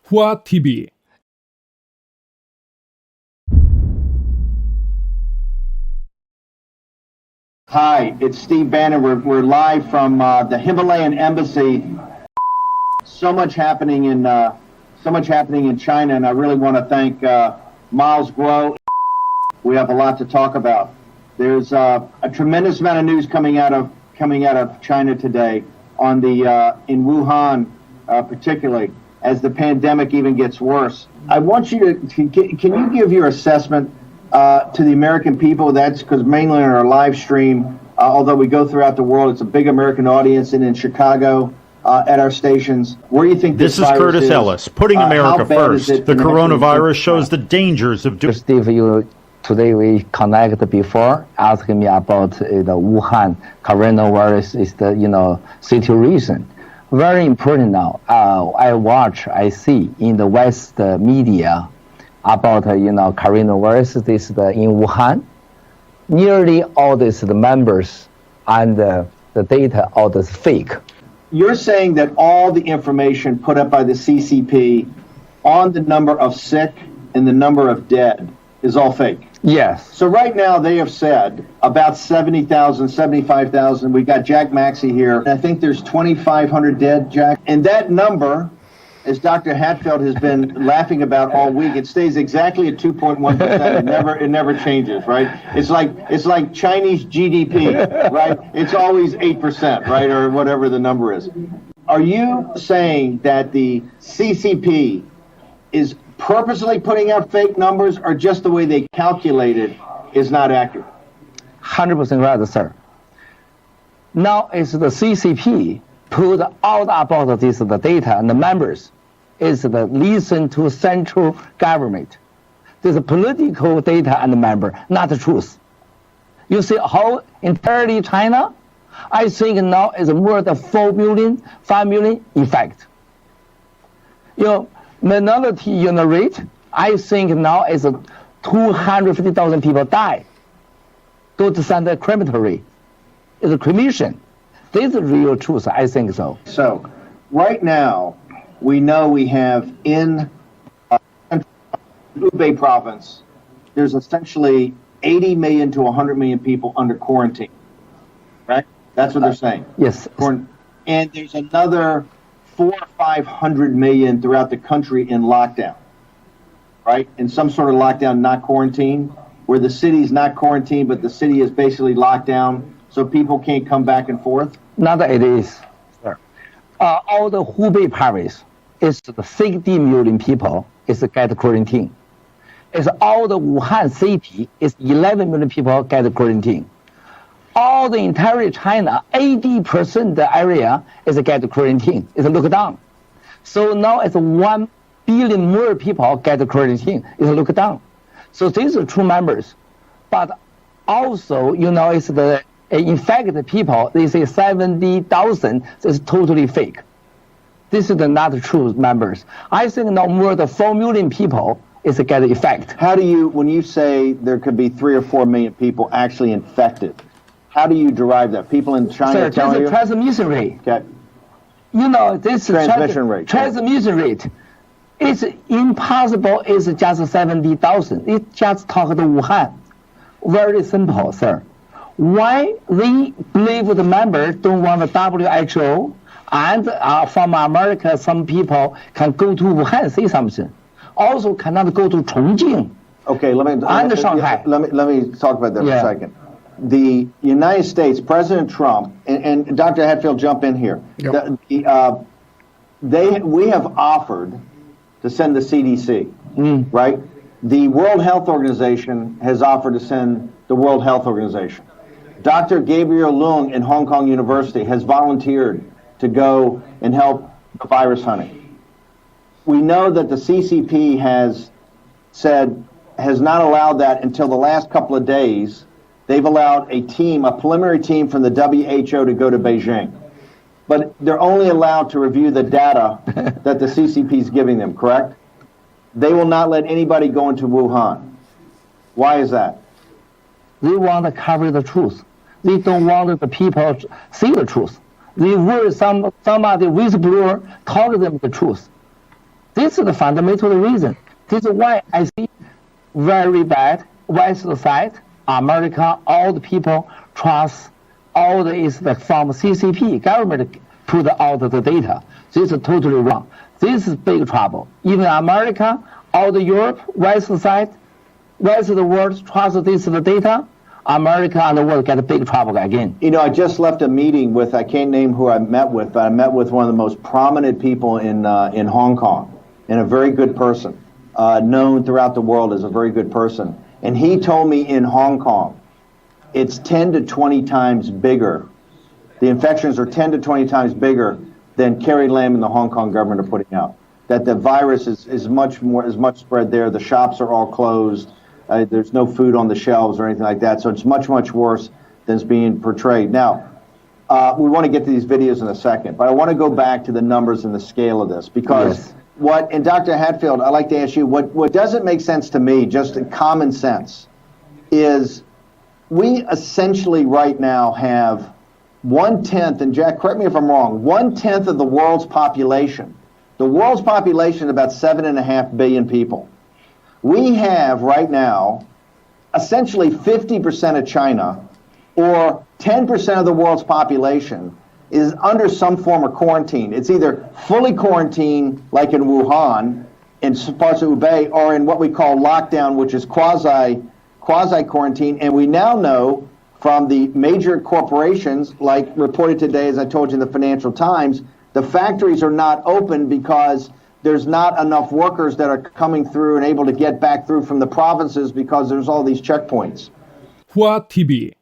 후왓TV. Hi, it's Steve Bannon. We're live from the Himalayan Embassy. So much happening in China, and I really want to thank Miles Guo. We have a lot to talk about. There's a tremendous amount of news coming out of China today on the in Wuhan, particularly as the pandemic even gets worse. I want you to can you give your assessment to the American people? That's because mainly on our live stream, although we go throughout the world, it's a big American audience, and in Chicago at our stations. Where do you think this is Curtis Ellis, putting America first. The coronavirus shows the dangers of doing. Steve, today we connected before, asking me about the Wuhan coronavirus is the situation. Very important now. I see in the West media about coronavirus. This in Wuhan. Nearly all the members and the data all this fake. You're saying that all the information put up by the CCP on the number of sick and the number of dead is all fake? Yes. So right now they have said about 70,000, 75,000. We got Jack Maxey here. I think there's 2,500 dead, Jack. And that number, as Dr. Hatfield has been laughing about all week, it stays exactly at 2.1%. It never changes, right? It's like Chinese GDP, right? It's always 8%, right, or whatever the number is. Are you saying that the CCP is purposely putting out fake numbers, or just the way they calculate it is not accurate? 100% right, sir. Now it's the CCP put out about this the data and the members is the listen to central government. This political data and the member, not the truth. You see how entirely China, I think now is more than 4 million, 5 million effect. Minority rate, I think now is 250,000 people die. Go to send a crematory. It's a cremation. This is real truth, I think so. So, right now, we know we have in Hubei province, there's essentially 80 million to 100 million people under quarantine, right? That's what they're saying. Yes. And there's another 400 or 500 million throughout the country in lockdown, right? In some sort of lockdown, not quarantine, where the city's not quarantined, but the city is basically locked down, so people can't come back and forth. Not it is, sir. All the Hubei province is the 60 million people is get quarantine. It's all the Wuhan city is 11 million people get quarantine. All the entire China, 80% the area is get quarantine, is lockdown. So now it's 1 billion more people get quarantine, is lockdown. So these are true numbers. But also, it's the infected people, they say 70,000, is totally fake. This is not true numbers. I think now more than 4 million people is get effect. How do you, when you say there could be 3 or 4 million people actually infected, how do you derive that? People in China telling you? Transmission rate. Okay. This transmission rate. Transmission rate. It's impossible. It's just 70,000. It just talk to Wuhan. Very simple, sir. Why they believe the members don't want the WHO and from America, some people can go to Wuhan, say something. Also cannot go to Chongqing. Okay, Shanghai. Let me talk about that for a second. The United States, President Trump, and Dr. Hatfield, jump in here. Yep. We have offered to send the CDC, right? The World Health Organization has offered to send the World Health Organization. Dr. Gabriel Leung in Hong Kong University has volunteered to go and help the virus hunting. We know that the CCP has not allowed that until the last couple of days. They've allowed a preliminary team from the WHO to go to Beijing. But they're only allowed to review the data that the CCP is giving them, correct? They will not let anybody go into Wuhan. Why is that? They want to cover the truth. They don't want the people to see the truth. They worry somebody whistleblower tell them the truth. This is the fundamental reason. This is why I see very bad West side, America, all the people trust all the is from CCP, government put out the data. This is totally wrong. This is big trouble. Even America, all the Europe, West side, rest of the world trust this the data. America and the world get a big trouble again. You know, I just left a meeting with, I can't name who I met with, but I met with one of the most prominent people in Hong Kong, and a very good person, known throughout the world as a very good person. And he told me in Hong Kong, it's 10 to 20 times bigger. The infections are 10 to 20 times bigger than Carrie Lam and the Hong Kong government are putting out. That the virus is much spread there. The shops are all closed. There's no food on the shelves or anything like that. So it's much, much worse than it's being portrayed. Now, we want to get to these videos in a second, but I want to go back to the numbers and the scale of this, because and Dr. Hatfield, I'd like to ask you, what doesn't make sense to me, just in common sense, is we essentially right now have 1/10, and Jack, correct me if I'm wrong, 1/10 of the world's population. The world's population is about 7.5 billion people. We have right now essentially 50% of China, or 10% of the world's population, is under some form of quarantine. It's either fully quarantined, like in Wuhan, in parts of Hubei, or in what we call lockdown, which is quasi-quarantine. And we now know from the major corporations, like reported today, as I told you in the Financial Times, the factories are not open because there's not enough workers that are coming through and able to get back through from the provinces because there's all these checkpoints. 후왓TV